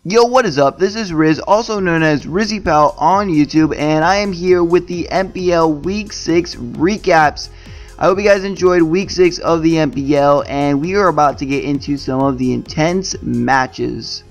Yo, what is up? This is Riz, also known as RizzyPOW on YouTube, and I am here with the MPL Week 6 recaps. I hope you guys enjoyed Week 6 of the MPL, and we are about to get into some of the intense matches.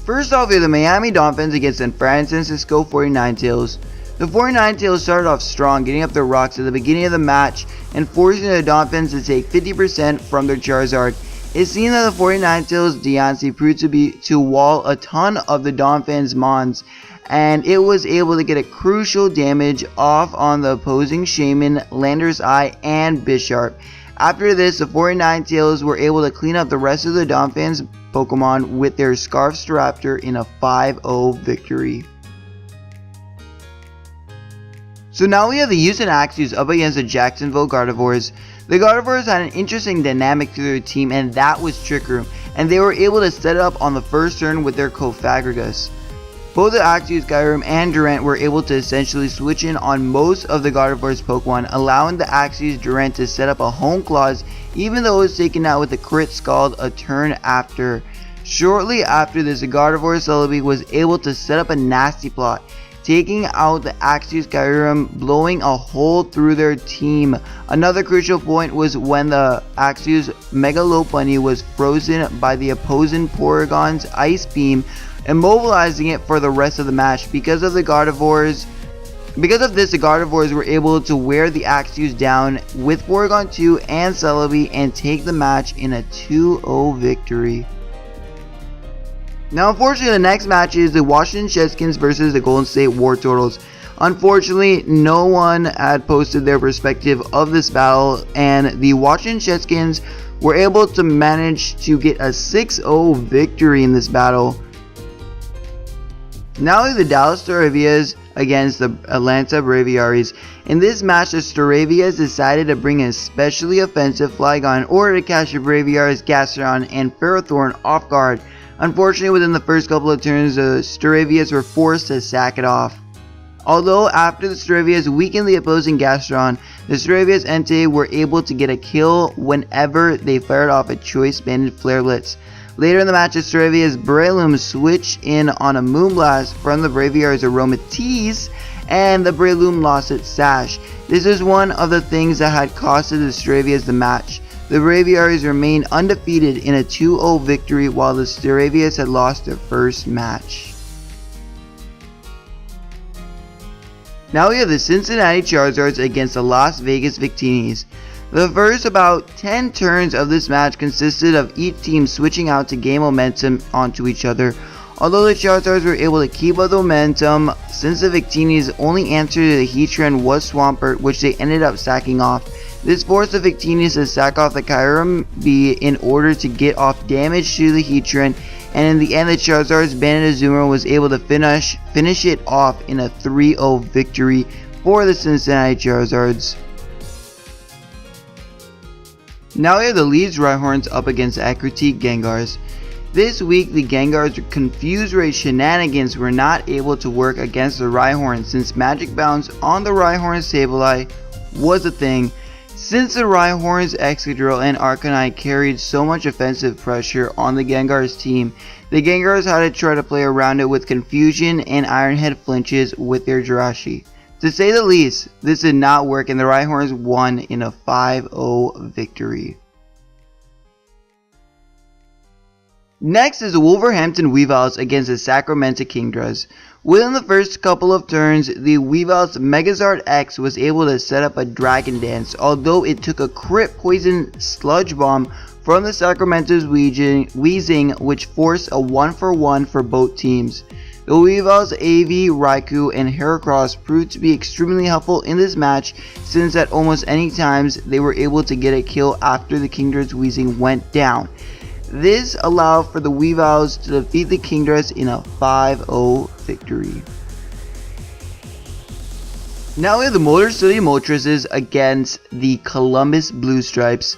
First off, we have the Miami Dolphins against San Francisco 49tails. The 49tails started off strong, getting up their rocks at the beginning of the match and forcing the Dolphins to take 50% from their Charizard. It seemed that the 49tails Deontay proved to wall a ton of the Dolphins Mons, and it was able to get a crucial damage off on the opposing Shaman, Lander's Eye, and Bisharp. After this, the 49tails were able to clean up the rest of the Dolphins Pokemon with their Scarf Staraptor in a 5-0 victory. So now we have the Houston Axios up against the Jacksonville Carnivores. The Carnivores had an interesting dynamic to their team, and that was Trick Room, and they were able to set it up on the first turn with their Cofagrigus. Both the Axios, Skyrim, and Durant were able to essentially switch in on most of the Carnivores Pokemon, allowing the Axios Durant to set up a Home Claws, even though it was taken out with a Crit Scald a turn after. Shortly after this, the Carnivores Celebi was able to set up a Nasty Plot, taking out the Axios Skyrim, blowing a hole through their team. Another crucial point was when the Axios Mega Lopunny was frozen by the opposing Porygon's Ice Beam, immobilizing it for the rest of the match. Because of this, the Carnivores were able to wear the Axios down with Porygon 2 and Celebi and take the match in a 2-0 victory. Now, unfortunately, the next match is the Washington Redskins versus the Golden State Wartortles. Unfortunately, no one had posted their perspective of this battle, and the Washington Redskins were able to manage to get a 6-0 victory in this battle. Now we have the Dallas Staravias against the Atlanta Braviaries. In this match, the Staravias decided to bring an especially offensive Flygon in order to catch the Braviaries' Gastrin and Ferrothorn off guard. Unfortunately, within the first couple of turns, the Staravias were forced to sack it off. Although after the Staravias weakened the opposing Gastron, the Staravias Entei were able to get a kill whenever they fired off a Choice Banded Flare Blitz. Later in the match, the Staravias Breloom switched in on a Moonblast from the Braviaries Aromatisse, and the Breloom lost its Sash. This is one of the things that had costed the Staravias the match. The Braviaries remained undefeated in a 2-0 victory, while the Staravias had lost their first match. Now we have the Cincinnati Charizards against the Las Vegas Victinis. The first about 10 turns of this match consisted of each team switching out to gain momentum onto each other. Although the Charizards were able to keep up the momentum, since the Victinis' only answer to the Heatran was Swampert, which they ended up sacking off. This forced the Victinis to sack off the Kyurem B in order to get off damage to the Heatran, and in the end the Charizard's Banded Azumarill was able to finish it off in a 3-0 victory for the Cincinnati Charizards. Now we have the Leeds Rhyhorns up against the Ekritique Gengars. This week, the Gengar's Confuse Ray shenanigans were not able to work against the Rhyhorn, since Magic Bounce on the Rhyhorn's Sableye was a thing. Since the Rhyhorn's Excadrill and Arcanine carried so much offensive pressure on the Gengar's team, the Gengars had to try to play around it with Confusion and Iron Head flinches with their Jirachi. To say the least, this did not work, and the Rhyhorns won in a 5-0 victory. Next is the Wolverhampton Weevils against the Sacramento Kingdras. Within the first couple of turns, the Weevils Megazord X was able to set up a Dragon Dance, although it took a Crit Poison Sludge Bomb from the Sacramento's Weezing, which forced a 1-for-1 for both teams. The Weevils, AV, Raikou, and Heracross proved to be extremely helpful in this match, since at almost any times they were able to get a kill after the Kingdra's Weezing went down. This allowed for the Weevils to defeat the Kingdras in a 5-0 victory. Now we have the Motor City Moltres against the Columbus Blue Stripes.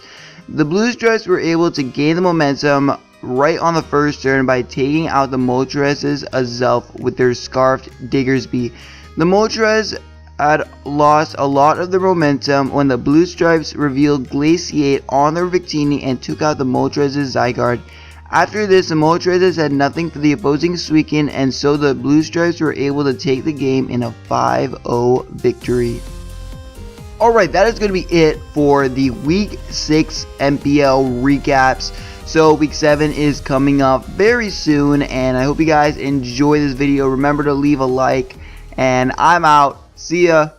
The Blue Stripes were able to gain the momentum right on the first turn by taking out the Moltres' Azelf with their Scarfed Diggersby. The Moltres had lost a lot of their momentum when the Blue Stripes revealed Glaciate on their Victini and took out the Moltres' Zygarde. After this, the Moltres had nothing for the opposing Suicune, and so the Blue Stripes were able to take the game in a 5-0 victory. Alright, that is going to be it for the Week 6 MPL recaps. So Week 7 is coming up very soon, and I hope you guys enjoy this video. Remember to leave a like, and I'm out. See ya.